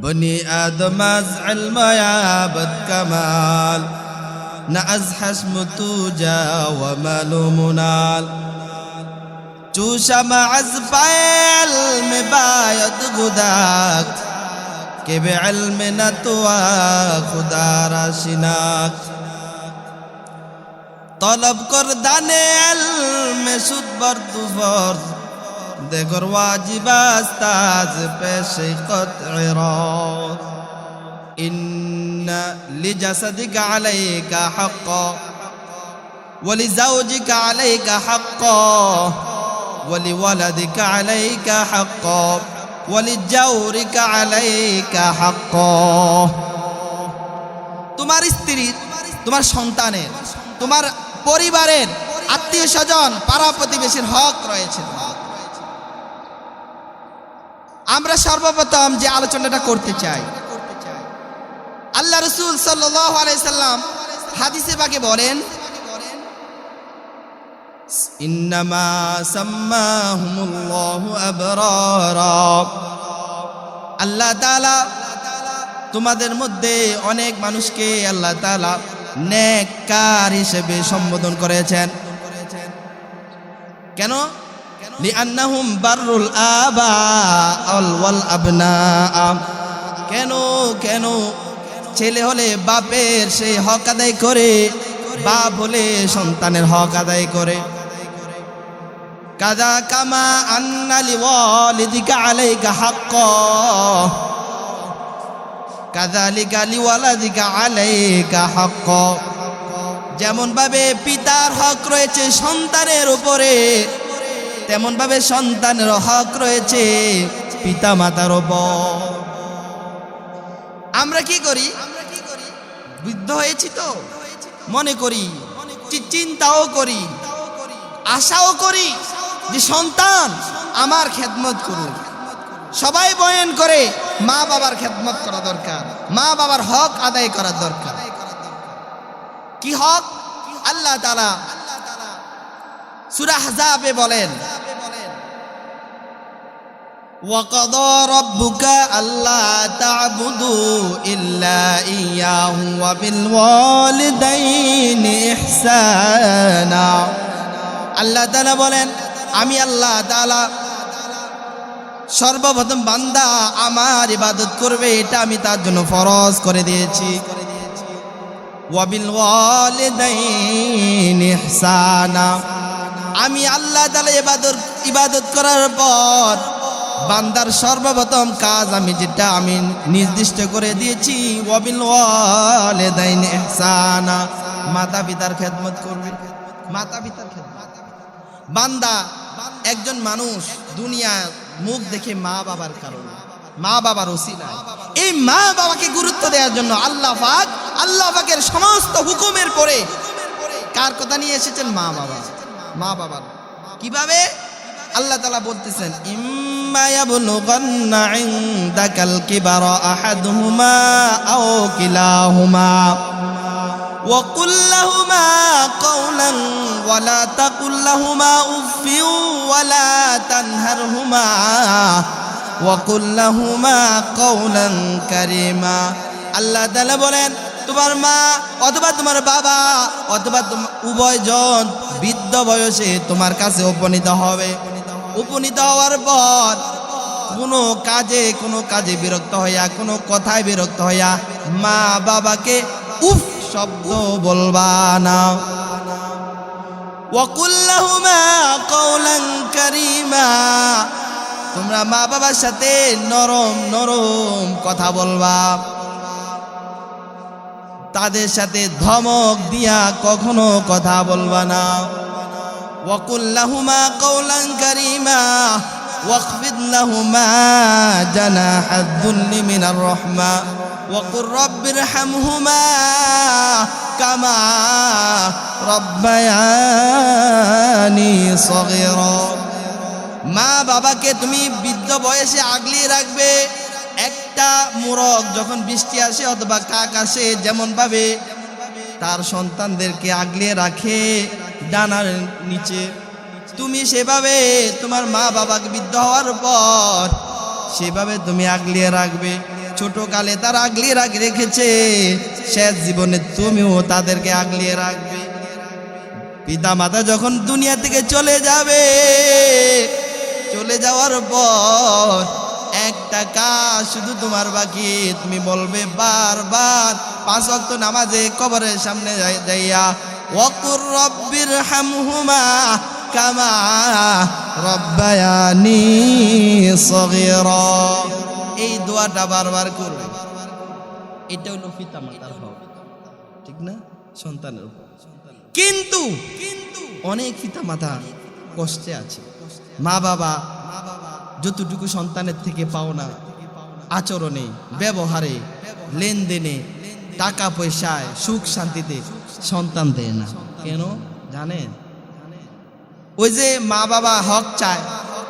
بني آدم از علم یابد کمال نه از حشم توجا و مال و منال چوشم از علم باید گداخت که به علم نتوا خدا را شناخت طلب کردن علم شد بر تو فرض دیگر واجب است از پیش قطع راز ان لجسدك عليك حقا ولزوجك عليك حقا ولولدك عليك حقا ولجورك عليك حقا তোমার স্ত্রীর, তোমার সন্তানের, তোমার পরিবারের, আত্মীয় স্বজন, পাড়া প্রতিবেশীর হক রয়েছে। আমরা সর্বপ্রথম যে আলোচনাটা করতে চাই, আল্লাহ রাসূল সাল্লাল্লাহু আলাইহি সাল্লাম হাদিসে পাকে বলেন, ইন্নামা সাম্মাহুমুল্লাহু আবরারা, আল্লাহ তাআলা তোমাদের মধ্যে অনেক মানুষকে আল্লাহ তাআলা নেককার হিসেবে সম্বোধন করেছেন। কেন? লিআন্নাহুম বাররুল আবা ওয়াল আবনা। কেন কেন ছেলে হলে বাপের সেই হক আদায় করে, বাপ হলে সন্তানের হক আদায় করে। কাযা কামা আন্না লিওয়ালিদিকা আলাইকা হাক্কা কাযালিকা লিওয়ালাদিকা আলাইকা হাক্কা। যেমন ভাবে পিতার হক রয়েছে সন্তানের উপরে, তেমন ভাবে সন্তানের হক রয়েছে পিতা মাতার উপর। আমরা কি করি? বৃদ্ধ হয়েছি তো মনে করি, চিন্তাও করি, আশাও করি যে সন্তান আমার খেদমত করুক। সবাই বয়ান করে মা বাবার খেদমত করা দরকার, মা বাবার হক আদায় করা দরকার। কি হক? আল্লাহ তাআলা সূরা আহজাবে বলেন, وَقَضَى رَبُّكَ أَلَّا تَعْبُدُوا إِلَّا إِيَّاهُ وَبِالْوَالِدَيْنِ إِحْسَانًا। আল্লাহ তাআলা বলেন, আমি আল্লাহ তাআলা সর্বপ্রথম বান্দা আমার ইবাদত করবে, এটা আমি তার জন্য ফরজ করে দিয়েছি। ওয়াবিলওয়ালিদাইনি ইহসানা, আমি আল্লাহ তাআলা ইবাদত করার পর বান্দার সর্বপ্রথম কাজ আমি যেটা আমি নির্দিষ্ট করে দিয়েছি, ওয়াবিলওয়ালিদাইনি ইহসানা, মাতা পিতার খেদমত করবে। মাতা পিতার খেদমত, বান্দা একজন মানুষ দুনিয়া মুখ দেখে মা বাবার কারণে, মা বাবার ওসিলায়, এই মা বাবাকে গুরুত্ব দেওয়ার জন্য আল্লাহ পাকের সমস্ত হুকুমের পরে কার কথা নিয়ে এসেছেন? মা বাবা। মা বাবার কিভাবে? আল্লাহ তাআলা বলতেছেন, ইম্মা ইয়াবলুগান্না ইনদাকাল কিবারা আহাদুহুমা আও কিলাহুমা وقل لهما قولا ولا تقل لهما اف ولا تنهرهما وقل لهما قولا كريما। আল্লাহ তাআলা বলেন, তোমার মা অথবা তোমার বাবা অথবা উভয়জন বৃদ্ধ বয়সে তোমার কাছে উপনীত হবে। উপনীত হওয়ার পর কোনো কাজে বিরক্ত হইয়া, কোনো কথায় বিরক্ত হইয়া মা বাবাকে উফ শব্দ বলবা না। ওয়াকুল লাহুমা কওলান কারীমা, তোমরা মা বাবার সাথে নরম নরম কথা বলবা, তাদের সাথে ধমক দিয়া কখনো কথা বলবা না। ওয়াকুল লাহুমা কওলান কারীমা ওয়াখফিদ লাহুমা জানাহাদ যুল্লি মিনার রাহমা ওয়াকুর রব্বিরহামহুমা কামা রব্বায়ানি সগীরা। মা বাবাকে তুমি বৃদ্ধ বয়সে আগলিয়ে রাখবে। একটা মোরগ যখন বৃষ্টি আসে অথবা কাক আসে যেমন ভাবে তার সন্তানদেরকে আগলিয়ে রাখে ডানার নিচে, তুমি সেভাবে তোমার মা বাবাকে বৃদ্ধ হওয়ার পর সেভাবে তুমি আগলিয়ে রাখবে। ছোটকালে তারা আগলিয়ে রেখেছে, শেষ জীবনে তুমিও তাদেরকে আগলিয়ে রাখবে। পিতা মাতা যখন দুনিয়া থেকে চলে যাবে, চলে যাওয়ার পর একটা কাজ শুধু তোমার বাকি, তুমি বলবে বারবার 5 ওয়াক্ত নামাজে কবরের সামনে যাইয়া ওয়াকুর রব্বির হামহুমা কামা রব্বায়ানি সগীরা, এই দোয়াটা বারবার করবে। এটা হলো পিতা মাতার হক, ঠিক না? সন্তানের উপর। কিন্তু অনেক পিতা মাতা কষ্টে আছে। মা বাবা যতটুকু সন্তানের থেকে পাওনা, আচরণে, ব্যবহারে, লেনদেনে, টাকা পয়সায়, সুখ শান্তিতে সন্তান দেয় না। কেন জানেন? ওই যে মা বাবা হক চায়,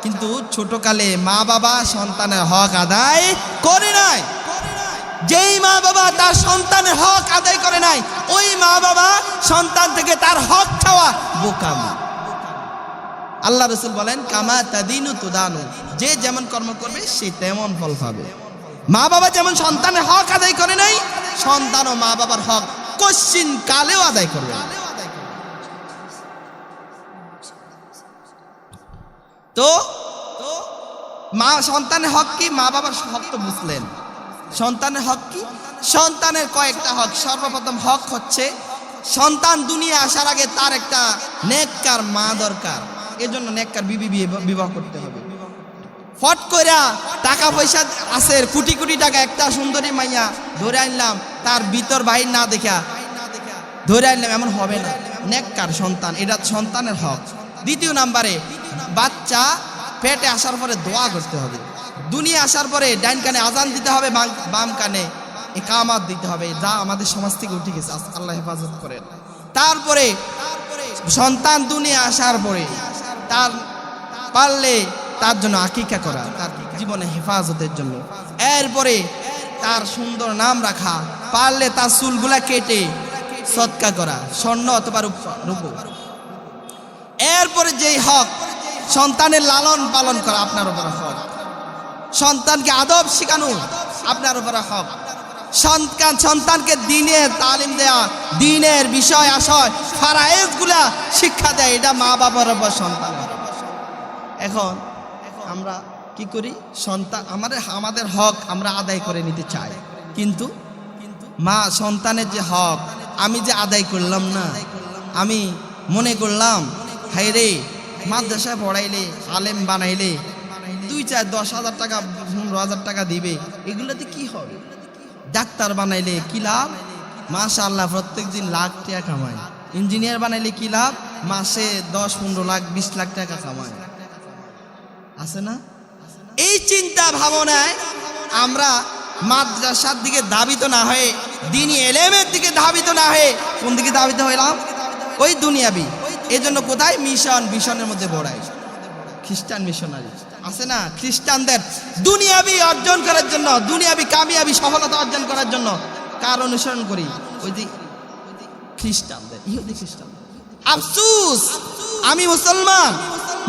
কিন্তু ছোটকালে মা বাবা সন্তানের হক আদায় করে নাই। যেই মা বাবা তার সন্তানের হক আদায় করে নাই, ওই মা বাবা সন্তান থেকে তার হক চাওয়া বোকামি। আল্লাহ রাসূল বলেন কামা তাদিনু তুদানু, যে যেমন কর্ম করবে সে তেমন ফল পাবে। মা বাবা যেমন সন্তানের হক আদায় করে নাই, সন্তানও মা বাবার হক কশ্চিন কালেও আদায় করবে না। তো মা সন্তানের হক কি? মা বাবার হক তো বুঝলেন। সন্তানের হক কি? সন্তানের কয়েকটা হক। সর্বপ্রথম হক হচ্ছে সন্তান দুনিয়া আসার আগে তার একটা নেককার মা দরকার। এজন্য নেককার বিবি বিবাহ করতে হবে। ফট কইরা টাকা পয়সা আছে, কোটি কোটি টাকা, একটা সুন্দরী মাইয়া ধরে আনলাম, তার ভিতর বাহির না দেখা ধরে আনলাম, এমন হবে না। নেককার সন্তান, এটা সন্তানের হক। দ্বিতীয় নাম্বারে বাচ্চা পেটে আসার পরে দোয়া করতে হবে। দুনিয়া আসার পরে ডাইন কানে আজান দিতে হবে, বাম কানে ইকামাত দিতে হবে, যা আমাদের সমাজ থেকে উঠে গেছে, আল্লাহ হেফাজত করেন। তারপরে সন্তান দুনিয়া আসার পরে তার পারলে তার জন্য আকিকা করা, তার জীবনে হেফাজতের জন্য। এরপরে তার সুন্দর নাম রাখা, পারলে তার চুলগুলা কেটে সৎকা করা, স্বর্ণ অথবা রূপো। এরপরে যেই হক, সন্তানের লালন পালন করা আপনার উপর হক। সন্তানকে আদব শেখানো আপনার উপর হক। সন্তানকে দিনের তালিম দেয়া, দিনের বিষয় আশয় ফারায়েজগুলা শিক্ষা দেয়, এটা মা বাবার উপর সন্তানের। এখন আমরা কি করি? সন্তান আমাদের হক আমরা আদায় করে নিতে চাই, কিন্তু মা সন্তানের যে হক আমি যে আদায় করলাম না, আমি মনে করলাম হাই রে মাদ্রাসায় পড়াইলে, আলেম বানাইলে 2-4-10,000 টাকা 15,000 টাকা দিবে, এগুলোতে কি হবে? ডাক্তার বানাইলে কি লাভ? মাশাআল্লাহ প্রত্যেক দিন লাখ টাকা কামায়। ইঞ্জিনিয়ার বানাইলে কি লাভ? মাসে 10-15 লাখ 20 লাখ টাকা কামায়। আছে না? এই চিন্তা ভাবনায় আমরা মাদ্রাসার দিকে ধাবিত না হয়ে, দ্বীনি ইলমের দিকে ধাবিত না হয়ে কোন দিকে ধাবিত হইলাম? ওই দুনিয়াবি। এজন্য কোথায় মিশনের মধ্যে বড়াই, খ্রিস্টান মিশনারি আছে না? খ্রিস্টানদের দুনিয়াবি অর্জন করার জন্য, দুনিয়াবি কামিয়াবি সফলতা অর্জন করার জন্য কার অনুসরণ করি? ওই যে খ্রিস্টানদের, ইহুদি খ্রিস্টান। আফসোস, আমি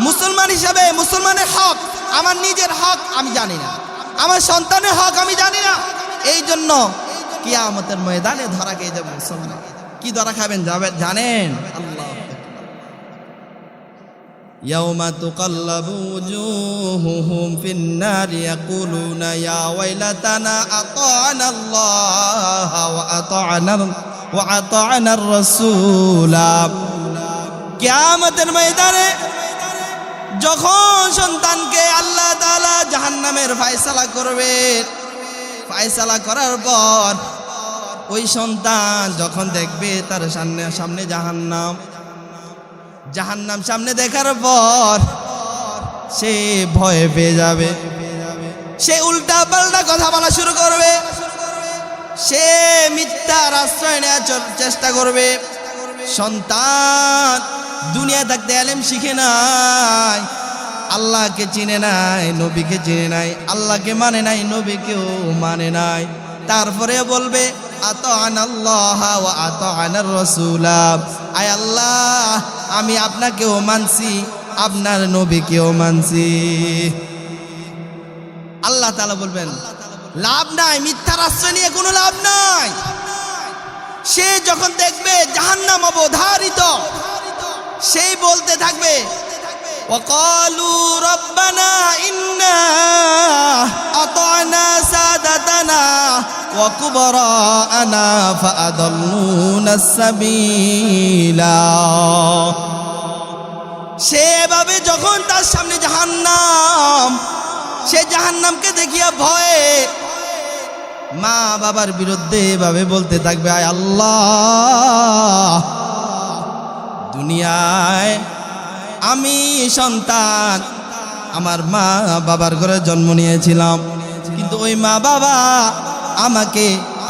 মুসলমান হিসাবে মুসলমানের হক, আমার নিজের হক আমি জানি না, আমার সন্তানের হক আমি জানি না। এই জন্য কিয়ামতের ময়দানে ধরা খেয়ে যাবে মুসলমান। কি ধরা খাবেন জানেন? আল্লাহ ইয়াউমা তুকাল্লাবু ওজুহুহুম ফিন-নারি ইয়াকুলুনা ইয়া ওয়াইলাতানা আতা'না আল্লাহ ওয়া আতা'না আর-রাসূলা। কিয়ামতের ময়দানে যখন সন্তানকে আল্লাহ তাআলা জাহান্নামের ফয়সালা করবে, ফয়সালা করার পর ওই সন্তান যখন দেখবে তার সামনে জাহান্নাম সামনে দেখার পর সে ভয় পেয়ে যাবে, সে উল্টা পাল্টা কথা বলা শুরু করবে, সে মিথ্যার আশ্রয় নেওয়ার চেষ্টা করবে। সন্তান দুনিয়া থাকতে ইলম শিখে নাই, আল্লাহকে চিনে নাই, নবীকে চিনে নাই, আল্লাহকে মানে নাই, নবীকেও মানে নাই। তারপরে বলবে আতা'নাল্লাহ ওয়া আতা'নার রাসূলা, আয় আল্লাহ আমি আপনাকেও মানছি, আপনার নবীকেও মানছি। আল্লাহ তাআলা বলবেন লাভ নাই, মিথ্যার আশ্রয় নিয়ে কোনো লাভ নাই। সে যখন দেখবে জাহান্নাম অবধারিত, সেই বলতে থাকবে وقالوا ربنا إنا أطعنا سادتنا وكبراءنا فأضلونا السبيلا। সেভাবে যখন তার সামনে জাহান্নাম, সে জাহান্নামকে দেখিয়া ভয়ে মা বাবার বিরুদ্ধে এভাবে বলতে থাকবে, আয় আল্লাহ, দুনিয়ায় আমি সন্তান আমার মা বাবার ঘরে জন্ম নিয়েছিলাম, কিন্তু ওই মা বাবা আমাকে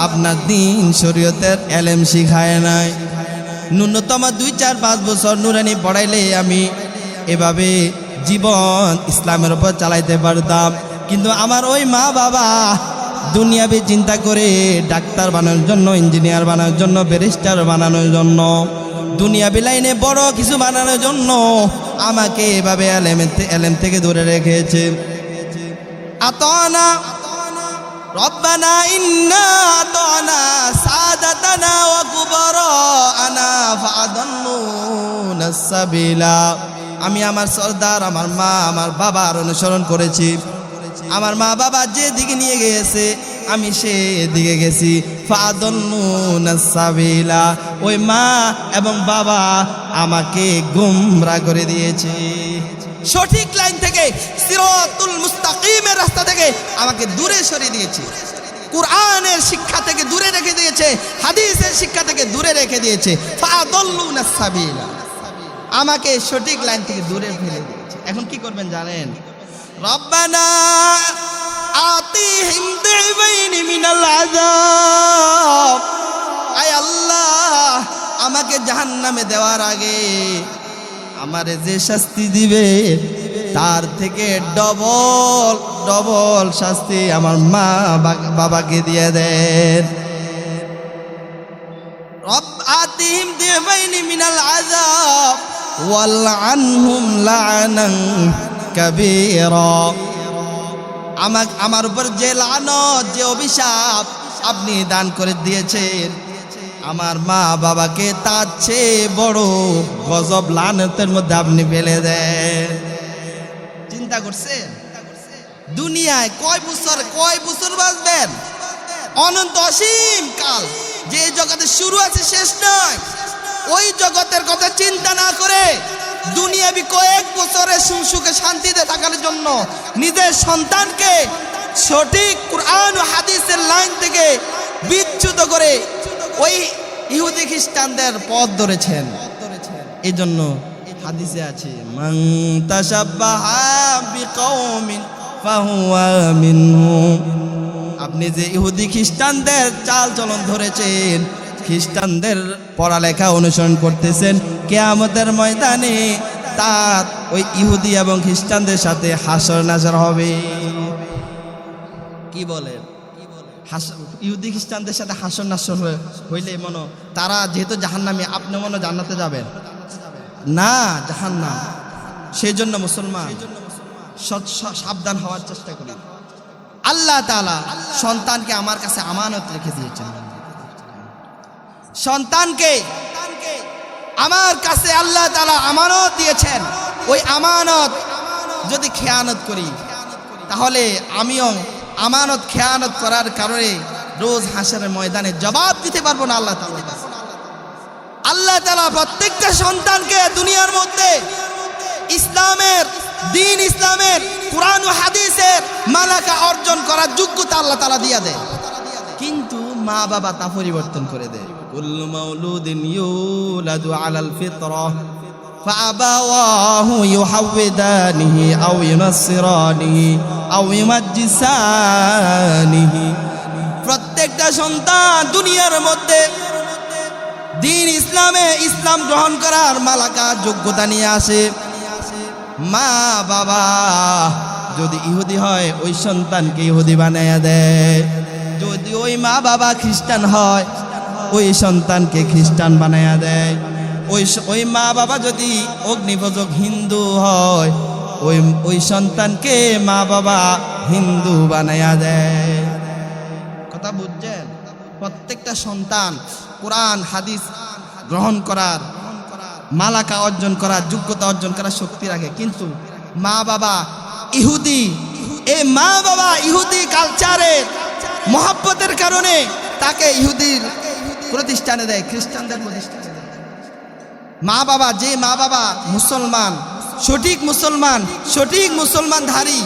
আপনার দিন শরীয়তের এলেম শিখায় নাই। ন্যূনতম 2-4-5 বছর নুরানি পড়াইলে আমি এভাবে জীবন ইসলামের উপর চালাইতে পারতাম, কিন্তু আমার ওই মা বাবা দুনিয়াবি চিন্তা করে ডাক্তার বানানোর জন্য, ইঞ্জিনিয়ার বানানোর জন্য, ব্যারিস্টার বানানোর জন্য, দুনিয়াবি লাইনে বড় কিছু বানানোর জন্য আমাকে এভাবে এলেম থেকে দূরে রেখেছে। আতানা রব্বানা ইন্না আতানা সাদাতানা ওয়া কুবারানা ফাআদাল্লুনা সাবিলা। আমি আমার সরদার, আমার মা, আমার বাবার অনুসরণ করেছি। আমার মা বাবা যে দিকে নিয়ে গিয়েছে আমি সে দিকে গেছি। ফাআদাল্লুনা সাবিলা, ওই মা এবং বাবা আমাকে গুমরা করে দিয়েছে, সঠিক লাইন থেকে, সিরাতুল মুস্তাকিমের রাস্তা থেকে আমাকে দূরে সরিয়ে দিয়েছে, কুরআনের শিক্ষা থেকে দূরে রেখে দিয়েছে, হাদিসের শিক্ষা থেকে দূরে রেখে দিয়েছে। ফাআদাল্লুনা সাবিলা, আমাকে সঠিক লাইন থেকে দূরে ফেলে দিয়েছে। এখন কি করবেন জানেন? রব্বানা আতিহিম দিবাইনি মিনাল আযাব, আয় আল্লাহ, আমাকে জাহান্নামে দেওয়ার আগে আমারে যে শাস্তি দিবে তার থেকে ডবল ডবল শাস্তি আমার মা বাবাকে দিয়ে দেন। রব আতিহিম দিবাইনি মিনাল আযাব ওয়ালআনহুম লা'নান কাবীরা, আমার উপর যে লানত, যে অভিশাপ আপনি দান করে দিয়েছেন, আমার মা বাবাকে তার চেয়ে বড় গজব লানতের মধ্যে আপনি ফেলে দেন। চিন্তা করছেন দুনিয়ায় কয় বছর বাঁচবেন? অনন্ত অসীম কাল, যে জগতে শুরু আছে শেষ নয়, ওই জগতের কথা চিন্তা না করে দুনিয়াবি কয়েক বছরে সুখে শান্তিতে থাকার জন্য নিজের সন্তানকে সঠিক কুরআন ও হাদিসের লাইন থেকে বিচ্যুত করে ওই ইহুদি খ্রিস্টানদের পথ ধরেছেন। এই জন্য হাদিসে আছে, মান তাশাব্বাহা বিকওমিন ফাহুয়া মিনহুম। আপনি যে ইহুদি খ্রিস্টানদের চাল চলন ধরেছেন, খ্রিস্টানদের পড়ালেখা অনুসরণ করতেছেন, কিয়ামতের ময়দানে তার ওই ইহুদি এবং খ্রিস্টানদের সাথে হাসর নাসর হবে। কি বলেন? ইহুদি খ্রিস্টানদের সাথে হাসর নাসর হইলে মনে তারা যেহেতু জাহান্নামী, আপনি মনে জান্নাতে যাবেন না, জাহান্নাম। সেই জন্য মুসলমান সাবধান হওয়ার চেষ্টা করি। আল্লাহ তাআলা সন্তানকে আমার কাছে আমানত রেখে দিয়েছেন। সন্তানকে আমার কাছে আল্লাহ তাআলা আমানত দিয়েছেন। ওই আমানত যদি খেয়ানত করি, তাহলে আমিও আমানত খেয়ানত করার কারণে রোজ হাসরের ময়দানে জবাব দিতে পারবো না আল্লাহ তাআলার কাছে। আল্লাহ তাআলা প্রত্যেকটা সন্তানকে দুনিয়ার মধ্যে ইসলামের দিন, ইসলামের কুরআন ও হাদিসের মালাকা অর্জন করার যোগ্যতা আল্লাহ তাআলা দিয়ে দেয়, কিন্তু মা বাবা তা পরিবর্তন করে দেয়। কুল্লু মাউলুদিন ইউলাদু আলাল ফিতরাহ ফাআবাওয়াহু ইউহাউদানিহি আও ইউনাসসিরানিহি আও ইউমাজ্জিসানিহি। প্রত্যেকটা সন্তান দুনিয়ার মধ্যে দিন ইসলাম গ্রহণ করার মালাকা যোগ্যতা নিয়ে আসে। মা বাবা যদি ইহুদি হয়, ওই সন্তানকে ইহুদি বানাইয়া দেয়। যদি ওই মা বাবা খ্রিস্টান হয়, ওই সন্তানকে খ্রিস্টান বানাইয়া দেয়। ওই মা বাবা যদি অগ্নিপূজক হিন্দু হয়, ওই সন্তানকে মা বাবা হিন্দু বানাইয়া দেয়। কথা বুঝছেন? প্রত্যেকটা সন্তান কোরআন হাদিস গ্রহণ করার, মালাকা অর্জন করার, যোগ্যতা অর্জন করার শক্তি রাখে, কিন্তু মা বাবা ইহুদি, এই মা বাবা ইহুদি কালচারের মহব্বতের কারণে তাকে ইহুদির প্রতিষ্ঠানে দেয়, খ্রিস্টানদের প্রতিষ্ঠানে দেয়। মা বাবা, যে মা বাবা মুসলমান, সঠিক মুসলমানধারী,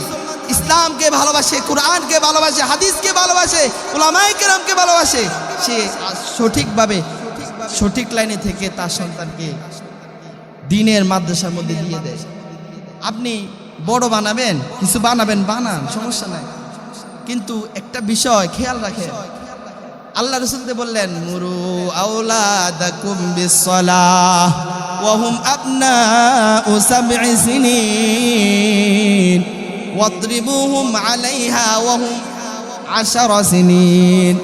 ইসলামকে ভালোবাসে, কোরআনকে ভালোবাসে, হাদিসকে ভালোবাসে, উলামায়ে কেরামকে ভালোবাসে, সে সঠিকভাবে সঠিক লাইনে থেকে তার সন্তানকে দ্বীনের মাদ্রাসার মধ্যে দিয়ে দেয়। আপনি বড় বানাবেন, কিছু বানাবেন, বানান, সমস্যা নাই, কিন্তু একটা বিষয় খেয়াল রাখেন। আল্লাহ রাসূল বললেন, মুরু আওলাদাকুম বিসসালাহ ওয়া হুম আবনাউ সাব'i সিনিন ওয়াদরিবুহুম আলাইহা ওয়া হুম 10 সিনিন।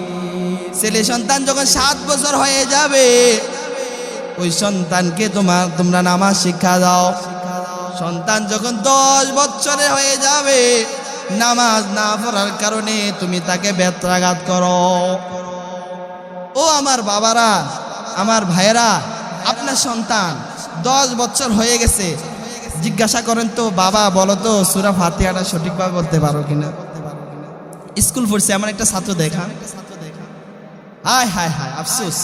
ছেলে সন্তান যখন 7 বছর হয়ে যাবে, ওই সন্তানকে তোমরা নামাজ শিক্ষা দাও। সন্তান যখন 10 বছরের হয়ে যাবে, নামাজ না পড়ার কারণে তুমি তাকে বেত্রাঘাত করো। ও আমার বাবারা, আমার ভাইয়েরা, আপনার সন্তান 10 বছর হয়ে গেছে, জিজ্ঞাসা করেন তো, বাবা বলো তো সূরা ফাতিহাটা সঠিকভাবে বলতে পারো কিনা? স্কুল পড়ছে আমার একটা ছাত্র, দেখান, হায় হায় হায়, আফসোস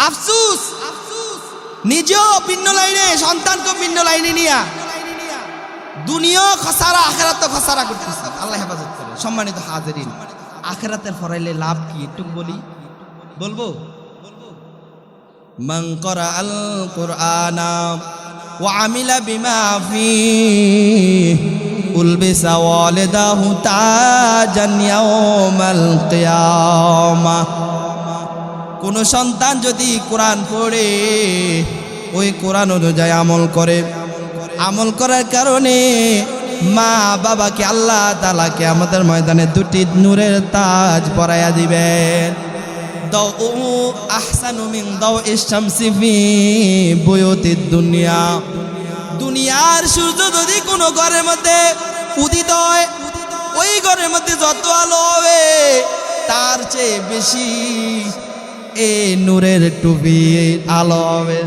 আফসোস, নিজেও ভিন্ন লাইনে, সন্তানকে ভিন্ন লাইনে নিয়া দুনিয়া খসারা, আখিরাত খসারা করতেছে। আল্লাহ হেফাজত করে। সম্মানিত হাজিরিন, আখিরাতের ফরাইলে লাভ কি একটু বলবো? মান ক্বারা আল কুরআনা ওয়া আমিলা বিমা ফীহি উলবিসা ওয়ালিদাহু তাজান ইয়াউমাল কিয়ামাহ। কোন সন্তান যদি কোরআন পড়ে, ওই কোরআন অনুযায়ী আমল করার কারণে মা বাবাকে আল্লাহ তাআলা কিয়ামতের ময়দানে 2টি নূরের তাজ পরাইয়া দিবেন। দাউ আহসানু মিন দাউইশ শামসি ফি বুয়ুতিদ দুনিয়া। দুনিয়ার সূর্য যদি কোনো ঘরের মধ্যে উদিত হয়, ওই ঘরের মধ্যে যত আলো হবে তার চেয়ে বেশি এই নূরের টুপি আলো হবে।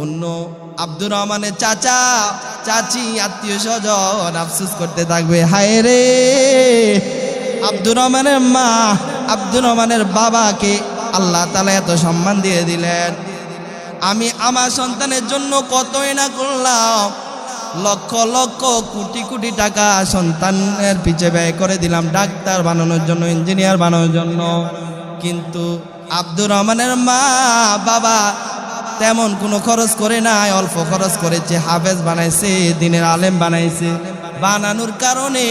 অন্য আব্দুর রহমানের চাচা চাচি আত্মীয় স্বজন আফসোস করতে থাকবে, হায় রে, আব্দুর রহমানের মা, আব্দুর রহমানের বাবাকে আল্লাহ তাআলা এত সম্মান দিয়ে দিলেন, আমি আমার সন্তানের জন্য কতই না করলাম, লক্ষ লক্ষ কোটি কোটি টাকা সন্তানের পিছে ব্যয় করে দিলাম, ডাক্তার বানানোর জন্য, ইঞ্জিনিয়ার বানানোর জন্য, কিন্তু আব্দুর রহমানের মা বাবা তেমন কোনো খরচ করে নাই, অল্প খরচ করেছে, হাফেজ বানাইছে, দ্বীনের আলেম বানাইছে। বানানোর কারণে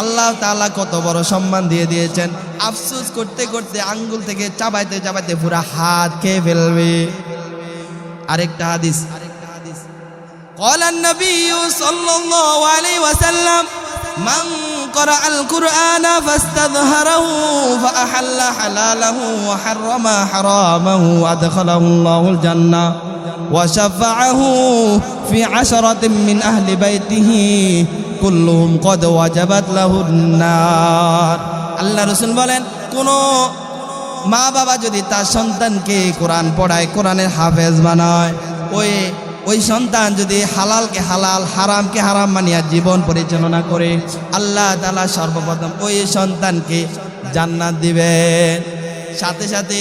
আল্লাহ তাআলা কত বড় সম্মান দিয়ে দিয়েছেন। আফসোস করতে করতে আঙ্গুল থেকে চাবাইতে চাবাইতে পুরা হাত খেয়ে ফেলবে। আরেকটা হাদিস, ক্বালা আন-নবিয়্যু সাল্লাল্লাহু আলাইহি ওয়াসাল্লাম, মান ক্বারাআল কুরআনা ফাস্তাযহারাহু ফাআহাল্লা হালালাহু ওয়া হাররামা হারামাহু আদখালাহু আল্লাহুল জান্নাহ ওয়া শাফাআহু ফি 'আশরাতিন মিন আহলি বাইতিহি কুল্লুহুম ক্বাদ ওয়াজাবাত লাহুন নার। আল্লাহ রাসূল বলেন, কোন মা বাবা যদি তার সন্তানকে কোরআন পড়ায়, কোরআনের হাফেজ বানায়, ওই সন্তান যদি হালালকে হালাল, হারামকে হারাম মানিয়া জীবন পরিচালনা করে, আল্লাহ তাআলা সর্বপ্রথম ওই সন্তানকে জান্নাত দিবেন। সাথে সাথে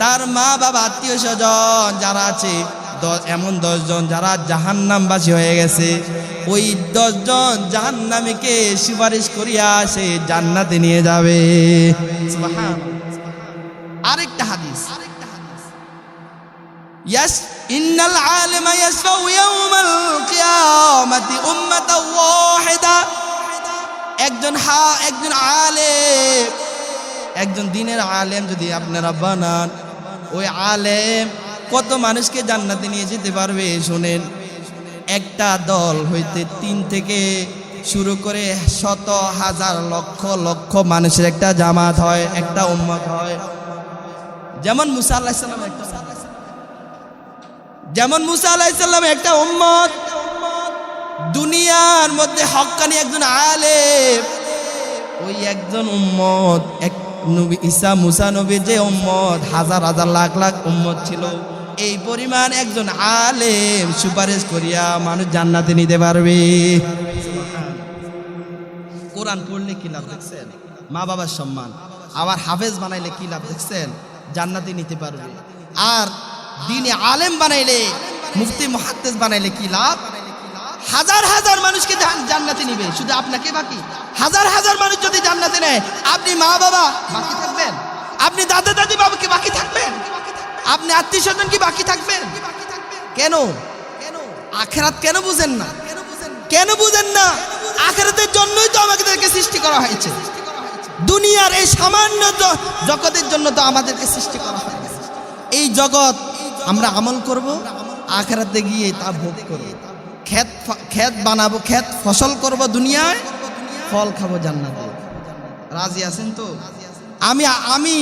তার মা বাবা, আত্মীয় স্বজন যারা আছে, এমন 10 জন যারা জাহান্নামবাসী হয়ে গেছে, ওই 10 জন জাহান্নামীকে সুপারিশ করিয়া সে জান্নাতে নিয়ে যাবে। সুবহানাল্লাহ। আরেকটা হাদিস, ইন্নাল আলিমা ইয়াশফাউ ইয়াউমাল কিয়ামাতি উম্মাতাও ওয়াহিদা। একজন আলেম, একজন দ্বীনের আলেম যদি আপনারা বানান, ওই আলেম কত মানুষকে জান্নাতে নিয়ে যেতে পারবে শুনেন। একটা দল হইতে 3 থেকে শুরু করে শত হাজার লক্ষ লক্ষ মানুষের একটা জামাত হয়, একটা উম্মত হয়। যেমন মুসা আলাইহিস সালাম একটা উম্মত, দুনিয়ার মধ্যে হক্কানি একজন আলেম, ওই একজন উম্মত, এক নবী ঈসা মুসা নবীর যে উম্মত, হাজার হাজার লাখ লাখ উম্মত ছিল, এই পরিমাণ একজন আলেম সুপারিশ করিয়া মানুষ জান্নাতে নিতে পারবে। কোরআন পড়লে কি লাভ দেখছেন? মা বাবার সম্মান। আবার হাফেজ বানাইলে কি লাভ দেখছেন? জান্নাতে নিতে পারবে। আর দ্বীনে আলেম বানাইলে, মুফতি মুহাদ্দিস বানাইলে কি লাভ? হাজার হাজার মানুষকে জান্নাতে নিবে, শুধু আপনাকে বাকি। হাজার হাজার মানুষ যদি জান্নাতে নেয়, আপনি মা বাবা বাকি থাকবেন? আপনি দাদা দাদি বাবাকে বাকি থাকবেন? আপনি আত্মীয় স্বজন কি বাকি থাকবেন? কেন? আখিরাত কেন বুঝেন না? কেন বুঝেন না? আখিরাতের জন্যই তো আমাদেরকে সৃষ্টি করা হয়েছে। দুনিয়ার এই সামান্য জগতের জন্য তো আমাদেরকে সৃষ্টি করা হয়েছে। এই জগৎ আমরা আমল করব, আখিরাতে গিয়ে তা ভোগ করব। ক্ষেত বানাবো, ক্ষেত ফসল করব দুনিয়ায়, ফল খাবো জান্নাতে। রাজি আছেন তো? আমি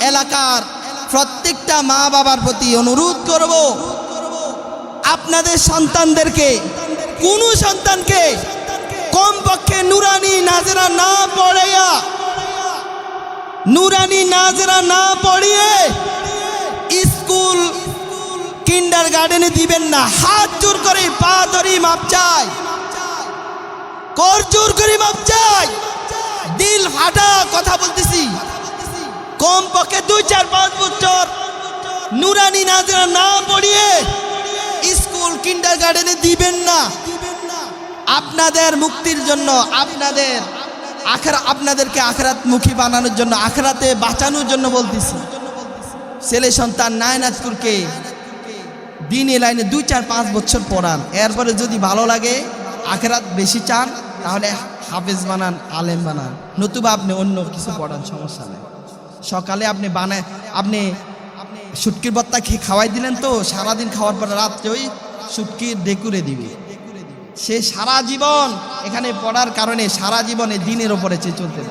এলাকার প্রত্যেকটা মা বাবার প্রতি অনুরোধ করব, আপনাদের সন্তানদেরকে, কোন সন্তানকে কমপক্ষে নুরানি নাজেরা না পড়াইয়া, নুরানি নাজেরা না পড়িয়ে স্কুল কিন্ডার গার্ডেনে দিবেন না। হাত জোর করে, পা ধরি মাপ চাই, কর জোর করে মাপ চাই, দিল ফাটা কথা বলতেছি। কমপক্ষে 2-4-5 বছর নুরানি নাজেরা না পড়িয়ে স্কুল কিন্ডার গার্ডেনে দিবেন না। আপনাদের মুক্তির জন্য, আপনাদেরকে আখিরাত মুখী বানানোর জন্য, আখিরাতে বাঁচানোর জন্য বলতেছি। ছেলে সন্তান নায়নাজপুরকে দ্বীনি লাইনে 2-4-5 বছর পড়ান, এরপরে যদি ভালো লাগে, আখিরাত বেশি চান, তাহলে হাফেজ বানান, আলেম বানান, নতুবা আপনি অন্য কিছু পড়ান, সমস্যা নেই। সকালে আপনি শুটকির ভর্তা খেয়ে খাওয়াই দিলেন, তো সারাদিন খাওয়ার পর রাত্রে ওই শুটকির ডেকুরে দিবে। সে সারা জীবন এখানে পড়ার কারণে সারা জীবনে দিনের ওপরে চলতে,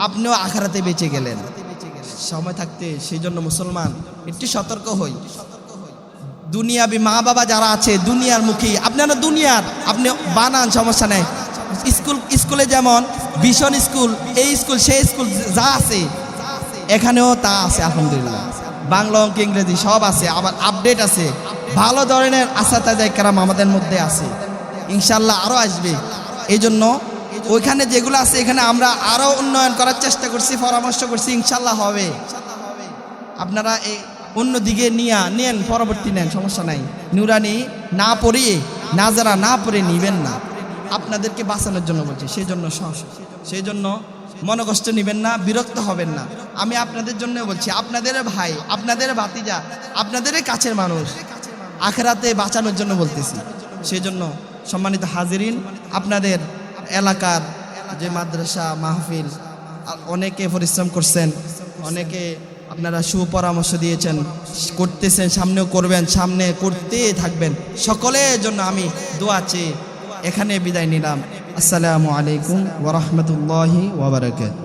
আপনিও আখিরাতে বেঁচে গেলেন। সময় থাকতে সেই জন্য মুসলমান একটু সতর্ক হই। দুনিয়াবি মা বাবা যারা আছে, দুনিয়ার মুখী, আপনারা দুনিয়ার আপনি বানান, সমস্যা নেই। স্কুলে যেমন ভীষণ স্কুল, এই স্কুল সেই স্কুল যা আছে এখানেও তা আছে, আলহামদুলিল্লাহ। বাংলা, অঙ্ক, ইংরেজি সব আছে, আবার আপডেট আছে। ভালো ধরনের আসাতাজা কেরাম আমাদের মধ্যে আছে, ইনশাল্লাহ আরও আসবে। এই জন্য ওইখানে যেগুলো আছে এখানে আমরা আরও উন্নয়ন করার চেষ্টা করছি, পরামর্শ করছি, ইনশাল্লাহ হবে। আপনারা এই অন্য দিকে নেন, পরবর্তী নেন, সমস্যা নাই। নুরানি না পড়িয়ে, নাজারা না পড়ে নিবেন না, আপনাদেরকে বাঁচানোর জন্য বলছি। সেই জন্য মনোকষ্ট নেবেন না, বিরক্ত হবেন না। আমি আপনাদের জন্য বলছি, আপনাদের ভাই, আপনাদের ভাতিজা, আপনাদের কাছের মানুষ, আখিরাতে বাঁচানোর জন্য বলতেছি। সেই জন্য সম্মানিত হাজিরিন, আপনাদের এলাকার যে মাদ্রাসা মাহফিল, অনেকে পরিশ্রম করছেন, অনেকে আপনারা সুপরামর্শ দিয়েছেন, করতেছেন, সামনেও করবেন, সামনে করতে থাকবেন। সকলের জন্য আমি দোয়া চেয়ে এখানে বিদায় নিলাম। আসসালামু আলাইকুম ওয়া রাহমাতুল্লাহি ওয়া বারাকাতুহু।